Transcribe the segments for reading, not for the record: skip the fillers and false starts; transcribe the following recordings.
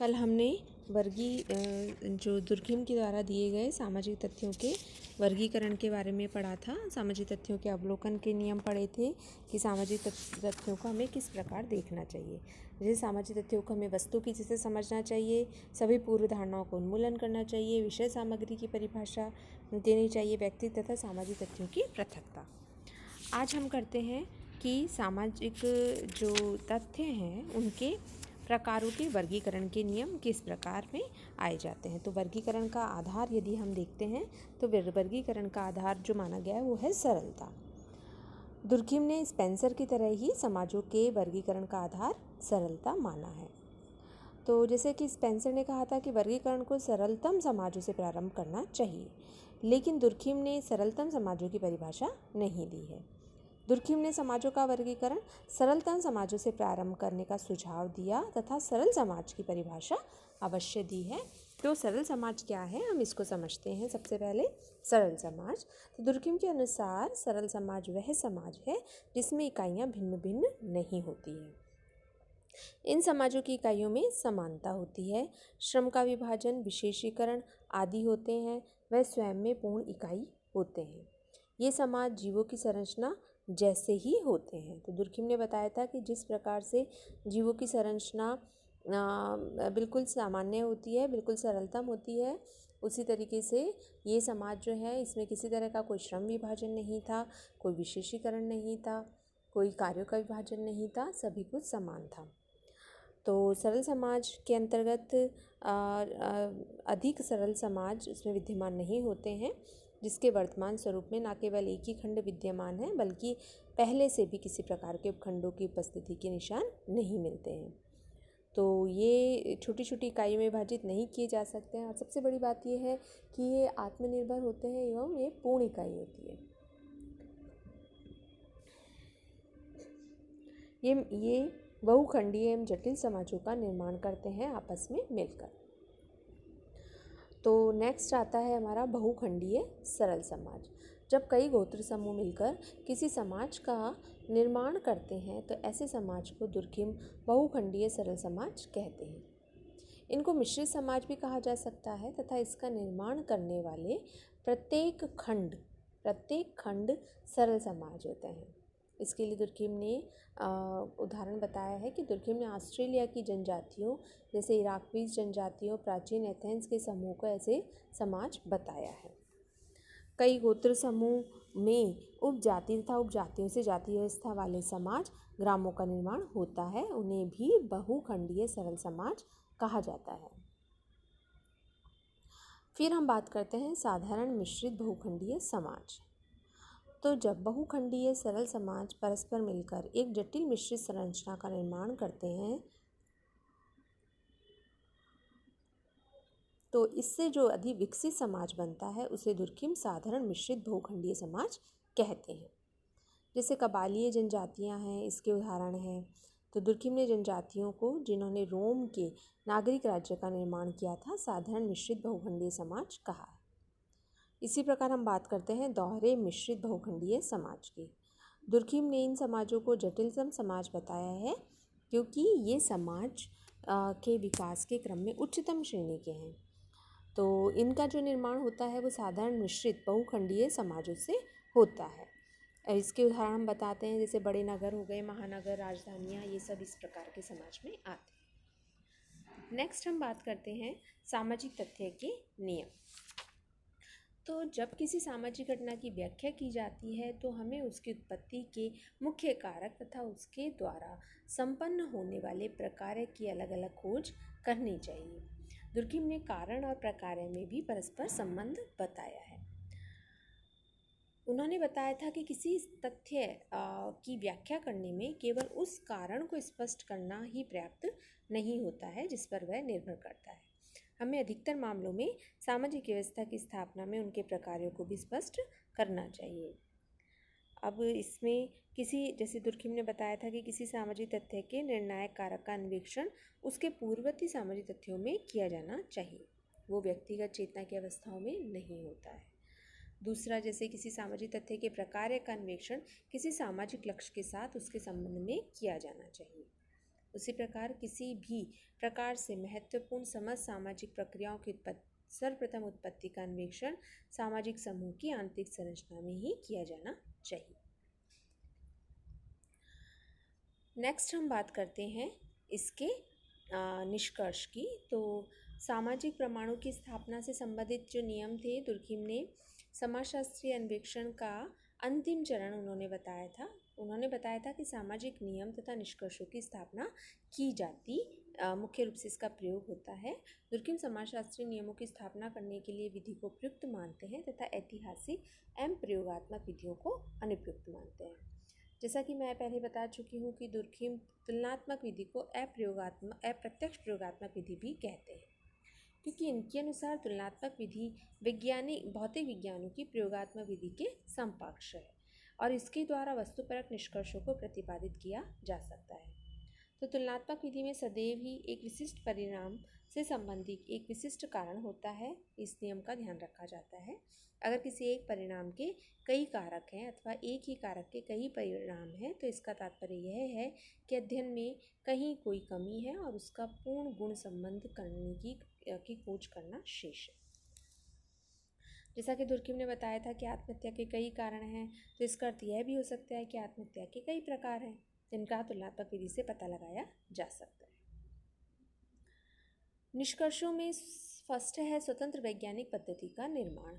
कल हमने जो दुर्कहेम के द्वारा दिए गए सामाजिक तथ्यों के वर्गीकरण के बारे में पढ़ा था। सामाजिक तथ्यों के अवलोकन के नियम पढ़े थे कि सामाजिक तथ्यों को हमें किस प्रकार देखना चाहिए। जैसे सामाजिक तथ्यों को हमें वस्तु की जैसे समझना चाहिए, सभी पूर्व धारणाओं को उन्मूलन करना चाहिए, विषय सामग्री की परिभाषा देनी चाहिए, व्यक्ति तथा सामाजिक तथ्यों की पृथकता। आज हम करते हैं कि सामाजिक जो तथ्य हैं उनके प्रकारों के वर्गीकरण के नियम किस प्रकार में आए जाते हैं। तो वर्गीकरण का आधार यदि हम देखते हैं तो वर्गीकरण का आधार जो माना गया है वो है सरलता। दुर्कहेम ने स्पेंसर की तरह ही समाजों के वर्गीकरण का आधार सरलता माना है। तो जैसे कि स्पेंसर ने कहा था कि वर्गीकरण को सरलतम समाजों से प्रारंभ करना चाहिए, लेकिन दुर्कहेम ने सरलतम समाजों की परिभाषा नहीं दी है। दुर्कहेम ने समाजों का वर्गीकरण सरलतम समाजों से प्रारंभ करने का सुझाव दिया तथा सरल समाज की परिभाषा अवश्य दी है। तो सरल समाज क्या है, हम इसको समझते हैं। सबसे पहले सरल समाज। तो दुर्कहेम के अनुसार सरल समाज वह समाज है जिसमें इकाइयाँ भिन्न भिन्न नहीं होती हैं। इन समाजों की इकाइयों में समानता होती है, श्रम का विभाजन, विशेषीकरण आदि होते हैं, वह स्वयं में पूर्ण इकाई होते हैं। ये समाज जीवों की संरचना जैसे ही होते हैं। तो दुर्कहेम ने बताया था कि जिस प्रकार से जीवों की संरचना बिल्कुल सामान्य होती है, बिल्कुल सरलतम होती है, उसी तरीके से ये समाज जो है इसमें किसी तरह का कोई श्रम विभाजन नहीं था, कोई विशेषीकरण नहीं था, कोई कार्यों का विभाजन नहीं था, सभी कुछ समान था। तो सरल समाज के अंतर्गत अधिक सरल समाज उसमें विद्यमान नहीं होते हैं, जिसके वर्तमान स्वरूप में न केवल एक ही खंड विद्यमान है बल्कि पहले से भी किसी प्रकार के उपखंडों की उपस्थिति के निशान नहीं मिलते हैं। तो ये छोटी छोटी इकाइयों में विभाजित नहीं किए जा सकते हैं। और सबसे बड़ी बात ये है कि ये आत्मनिर्भर होते हैं एवं ये पूर्ण इकाई होती है। ये बहुखंडीय एवं जटिल समाजों का निर्माण करते हैं आपस में मिलकर। तो नेक्स्ट आता है हमारा बहुखंडीय सरल समाज। जब कई गोत्र समूह मिलकर किसी समाज का निर्माण करते हैं तो ऐसे समाज को दुर्कहेम बहुखंडीय सरल समाज कहते हैं। इनको मिश्रित समाज भी कहा जा सकता है तथा इसका निर्माण करने वाले प्रत्येक खंड सरल समाज होते हैं। इसके लिए दुर्कहेम ने उदाहरण बताया है कि दुर्कहेम ने ऑस्ट्रेलिया की जनजातियों जैसे इराकवी जनजातियों, प्राचीन एथेंस के समूह को ऐसे समाज बताया है। कई गोत्र समूह में उपजाति तथा उपजातियों से जाति व्यवस्था वाले समाज, ग्रामों का निर्माण होता है, उन्हें भी बहुखंडीय सरल समाज कहा जाता है। फिर हम बात करते हैं साधारण मिश्रित बहुखंडीय समाज। तो जब बहुखंडीय सरल समाज परस्पर मिलकर एक जटिल मिश्रित संरचना का निर्माण करते हैं तो इससे जो अधिक विकसित समाज बनता है उसे दुर्कहेम साधारण मिश्रित बहुखंडीय समाज कहते हैं। जैसे कबालीय जनजातियां हैं, इसके उदाहरण हैं। तो दुर्कहेम ने जनजातियों को जिन्होंने रोम के नागरिक राज्य का निर्माण किया था साधारण मिश्रित बहुखंडीय समाज कहा है। इसी प्रकार हम बात करते हैं दोहरे मिश्रित बहुखंडीय समाज की। दुर्कहेम ने इन समाजों को जटिलतम समाज बताया है क्योंकि ये समाज के विकास के क्रम में उच्चतम श्रेणी के हैं। तो इनका जो निर्माण होता है वो साधारण मिश्रित बहुखंडीय समाजों से होता है। इसके उदाहरण हम बताते हैं, जैसे बड़े नगर हो गए, महानगर, राजधानियाँ, ये सब इस प्रकार के समाज में आते हैं। नेक्स्ट हम बात करते हैं सामाजिक तथ्य के नियम। तो जब किसी सामाजिक घटना की व्याख्या की जाती है तो हमें उसकी उत्पत्ति के मुख्य कारक तथा उसके द्वारा संपन्न होने वाले प्रकार्य की अलग अलग खोज करनी चाहिए। दुर्कहेम ने कारण और प्रकार्य में भी परस्पर संबंध बताया है। उन्होंने बताया था कि किसी तथ्य की व्याख्या करने में केवल उस कारण को स्पष्ट करना ही पर्याप्त नहीं होता है जिस पर वह निर्भर करता है। हमें अधिकतर मामलों में सामाजिक व्यवस्था की स्थापना में उनके प्रकार्यों को भी स्पष्ट करना चाहिए। अब इसमें जैसे दुर्कहेम ने बताया था कि किसी सामाजिक तथ्य के निर्णायक कारक का अन्वेषण उसके पूर्ववर्ती सामाजिक तथ्यों में किया जाना चाहिए, वो व्यक्तिगत चेतना की अवस्थाओं में नहीं होता है। दूसरा, जैसे किसी सामाजिक तथ्य के प्रकार्य का अन्वेषण किसी सामाजिक लक्ष्य के साथ उसके संबंध में किया जाना चाहिए। उसी प्रकार किसी भी प्रकार से महत्वपूर्ण समस्त सामाजिक प्रक्रियाओं की सर्वप्रथम उत्पत्ति का अन्वेषण सामाजिक समूह की आंतरिक संरचना में ही किया जाना चाहिए। नेक्स्ट हम बात करते हैं इसके निष्कर्ष की। तो सामाजिक परमाणु की स्थापना से संबंधित जो नियम थे, दुर्खिम ने समाजशास्त्रीय अन्वेषण का अंतिम चरण उन्होंने बताया था कि सामाजिक नियम तथा निष्कर्षों की स्थापना की जाती, मुख्य रूप से इसका प्रयोग होता है। दुर्खिम समाजशास्त्रीय नियमों की स्थापना करने के लिए विधि को प्रयुक्त मानते हैं तथा ऐतिहासिक एवं प्रयोगात्मक विधियों को अनुपयुक्त मानते हैं। जैसा कि मैं पहले बता चुकी हूँ कि दुर्खिम तुलनात्मक विधि को अप्रत्यक्ष प्रयोगात्मक विधि भी कहते हैं, क्योंकि इनके अनुसार तुलनात्मक विधि भौतिक विज्ञानों की प्रयोगात्मक विधि के समकक्ष है और इसके द्वारा वस्तुपरक निष्कर्षों को प्रतिपादित किया जा सकता है। तो तुलनात्मक विधि में सदैव ही एक विशिष्ट परिणाम से संबंधित एक विशिष्ट कारण होता है, इस नियम का ध्यान रखा जाता है। अगर किसी एक परिणाम के कई कारक हैं अथवा एक ही कारक के कई परिणाम हैं तो इसका तात्पर्य यह है कि अध्ययन में कहीं कोई कमी है और उसका पूर्ण गुण संबंध करने की खोज करना शेष है। जैसा कि दुर्खिम ने बताया था कि आत्महत्या के कई कारण हैं, तो इसका अर्थ यह भी हो सकता है कि आत्महत्या के कई प्रकार हैं जिनका तुलनात्मक विधि से पता लगाया जा सकता है। निष्कर्षों में फर्स्ट है स्वतंत्र वैज्ञानिक पद्धति का निर्माण।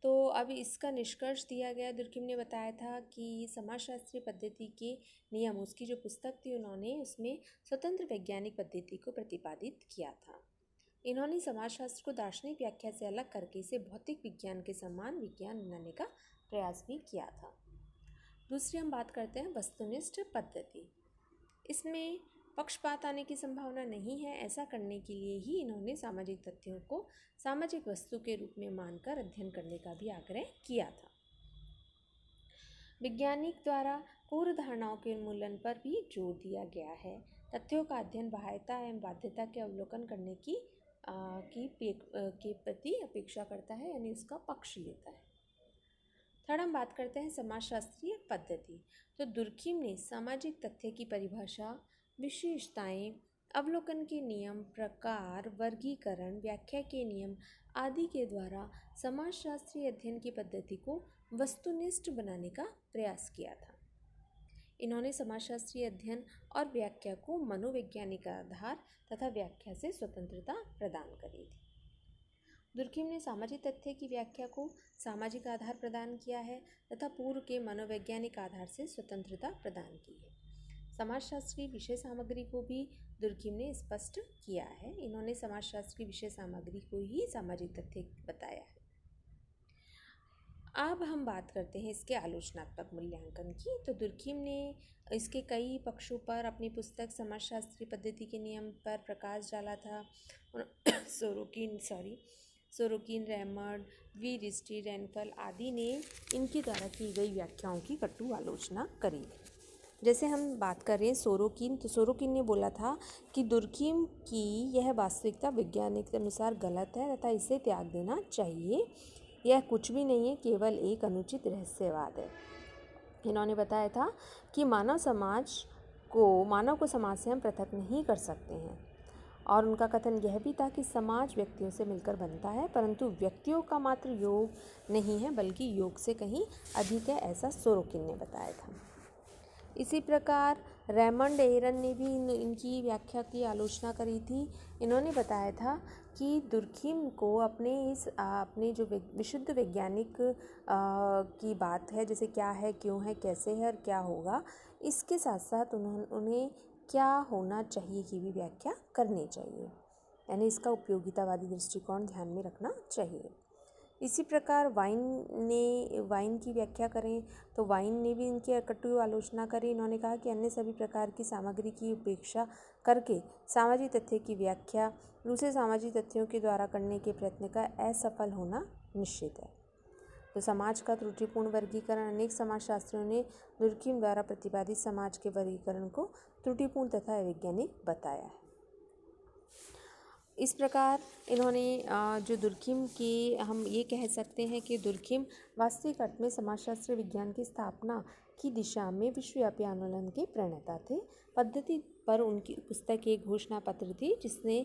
तो अब इसका निष्कर्ष दिया गया। दुर्खिम ने बताया था कि समाजशास्त्रीय पद्धति के नियम, उसकी जो पुस्तक थी, उन्होंने उसमें स्वतंत्र वैज्ञानिक पद्धति को प्रतिपादित किया था। इन्होंने समाजशास्त्र को दार्शनिक व्याख्या से अलग करके इसे भौतिक विज्ञान के समान विज्ञान बनाने का प्रयास भी किया था। दूसरी हम बात करते हैं वस्तुनिष्ठ पद्धति। इसमें पक्षपात आने की संभावना नहीं है। ऐसा करने के लिए ही इन्होंने सामाजिक तथ्यों को सामाजिक वस्तु के रूप में मानकर अध्ययन करने का भी आग्रह किया था। वैज्ञानिक द्वारा पूर्व धारणाओं के उन्मूलन पर भी जोर दिया गया है। तथ्यों का अध्ययन बाह्यता एवं बाध्यता के अवलोकन करने के प्रति अपेक्षा करता है, यानी उसका पक्ष लेता है। थर्ड हम बात करते हैं समाजशास्त्रीय पद्धति। तो दुर्खिम ने सामाजिक तथ्य की परिभाषा, विशेषताएं, अवलोकन के नियम, प्रकार, वर्गीकरण, व्याख्या के नियम आदि के द्वारा समाजशास्त्रीय अध्ययन की पद्धति को वस्तुनिष्ठ बनाने का प्रयास किया था। इन्होंने समाजशास्त्रीय अध्ययन और व्याख्या को मनोवैज्ञानिक आधार तथा व्याख्या से स्वतंत्रता प्रदान करी थी। दुर्खिम ने सामाजिक तथ्य की व्याख्या को सामाजिक आधार प्रदान किया है तथा पूर्व के मनोवैज्ञानिक आधार से स्वतंत्रता प्रदान की है। समाजशास्त्री विषय सामग्री को भी दुर्खिम ने स्पष्ट किया है। इन्होंने समाजशास्त्र की विषय सामग्री को ही सामाजिक तथ्य बताया है। अब हम बात करते हैं इसके आलोचनात्मक मूल्यांकन की। तो दुर्खिम ने इसके कई पक्षों पर अपनी पुस्तक समाजशास्त्रीय पद्धति के नियम पर प्रकाश डाला था। Sorokin, Raymond, we wristy, rainfall आदि ने इनके द्वारा की गई व्याख्याओं की कटु आलोचना करी। जैसे हम बात कर रहे हैं सोरोकिन, तो सोरोकिन ने बोला था कि दुर्खिम की यह वास्तविकता वैज्ञानिक के अनुसार गलत है तथा इसे त्याग देना चाहिए। यह कुछ भी नहीं है, केवल एक अनुचित रहस्यवाद है। इन्होंने बताया था कि मानव को समाज से हम पृथक नहीं कर सकते हैं, और उनका कथन यह भी था कि समाज व्यक्तियों से मिलकर बनता है, परंतु व्यक्तियों का मात्र योग नहीं है बल्कि योग से कहीं अधिक है, ऐसा सोरोकिन ने बताया था। इसी प्रकार रेमंड एरन ने भी इनकी व्याख्या की आलोचना करी थी। इन्होंने बताया था कि दुर्खिम को अपने जो विशुद्ध वैज्ञानिक की बात है, जैसे क्या है, क्यों है, कैसे है और क्या होगा, इसके साथ साथ उन्हें क्या होना चाहिए की भी व्याख्या करनी चाहिए, यानी इसका उपयोगितावादी दृष्टिकोण ध्यान में रखना चाहिए। इसी प्रकार वाइन की व्याख्या करें तो वाइन ने भी इनकी कटु आलोचना करी। इन्होंने कहा कि अन्य सभी प्रकार की सामग्री की उपेक्षा करके सामाजिक तथ्य की व्याख्या दूसरे सामाजिक तथ्यों के द्वारा करने के प्रयत्न का असफल होना निश्चित है। तो समाज का त्रुटिपूर्ण वर्गीकरण अनेक समाजशास्त्रियों ने दुर्खिम द्वारा प्रतिपादित समाज के वर्गीकरण को त्रुटिपूर्ण तथा अवैज्ञानिक बताया है। इस प्रकार इन्होंने जो दुर्खिम की, हम ये कह सकते हैं कि दुर्खिम वास्तविक अर्थ में समाजशास्त्र विज्ञान की स्थापना की दिशा में विश्वव्यापी आंदोलन के प्रणेता थे। पर उनकी पुस्तक एक घोषणा पत्र थी जिसने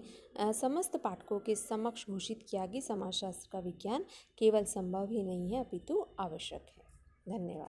समस्त पाठकों के समक्ष घोषित किया कि समाजशास्त्र का विज्ञान केवल संभव ही नहीं है अपितु आवश्यक है। धन्यवाद।